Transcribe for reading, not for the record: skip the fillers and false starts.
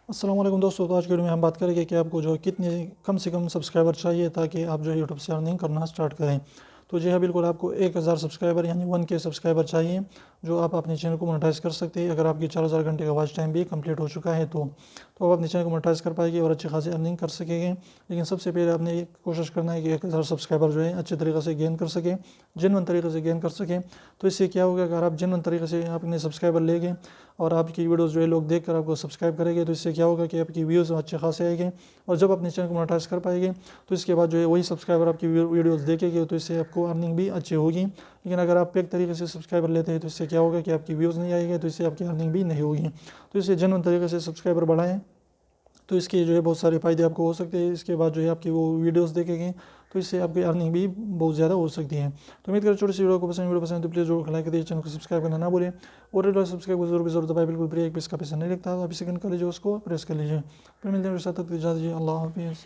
السلام علیکم دوستو، تو آج کی ویڈیو میں ہم بات کریں گے کہ آپ کو جو کتنے کم سے کم سبسکرائبر چاہیے تاکہ آپ جو ہے یوٹیوب سے ارننگ کرنا سٹارٹ کریں۔ تو جی ہاں، بالکل آپ کو 1000 سبسکرائبر یعنی 1K سبسکرائبر چاہیے جو آپ اپنے چینل کو مونیٹائز کر سکتے ہیں۔ اگر آپ کی 4000 گھنٹے کا واچ ٹائم بھی کمپلیٹ ہو چکا ہے تو آپ اپنے چینل کو مونیٹائز کر پائیں گے اور اچھی خاصی ارننگ کر سکیں گے۔ لیکن سب سے پہلے آپ نے کوشش کرنا ہے کہ 1000 سبسکرائبر جو ہے اچھے طریقے سے گین کر سکیں، جینوئن طریقے سے گین کر سکیں۔ تو اس سے کیا ہوگا، اگر آپ جینوئن طریقے سے اپنے سبسکرائبر لے گئے اور آپ کی ویڈیوز جو ہے لوگ دیکھ کر آپ کو سبسکرائب کریں گے، تو اس سے کیا ہوگا کہ آپ کی ویوز اچھے خاصے آئیں گے، اور جب اپنے چینل کو مونیٹائز کر پائیں گے تو اس کے بعد جو ہے وہی سبسکرائبر آپ کی ویڈیوز دیکھیں گے، تو اس سے آپ کو ارننگ بھی اچھی ہوگی۔ لیکن اگر آپ پیک طریقے سے سبسکرائبر لیتے ہیں تو اس سے کیا ہوگا کہ آپ کی ویوز نہیں آئے گی، تو اس سے آپ کی ارننگ بھی نہیں ہوگی۔ تو اس سے جینوئن طریقے سے سبسکرائبر بڑھائیں، تو اس کے جو ہے بہت سارے فائدے آپ کو ہو سکتے ہیں۔ اس کے بعد جو ہے آپ کی وہ ویڈیوز دیکھیں گے تو اس سے آپ کی ارننگ بھی بہت زیادہ ہو سکتی ہے۔ تو امید کریں چھوٹی سی ویڈیو کو پسند تو پلیز ضرور لائک کر دیجیے، چینل کو سبسکرائب کرنا نہ بھولیں، اور ریڈ سبسکرائب کو ضرور دبائیں، بالکل فری ہے، اس کا پیسہ نہیں لگتا، آپ سیکنڈ کر لیجیے، اس کو پریس کر لیجیے۔ پھر ملتے ہیں، ساتھ اجازت دیجیے، اللہ حافظ۔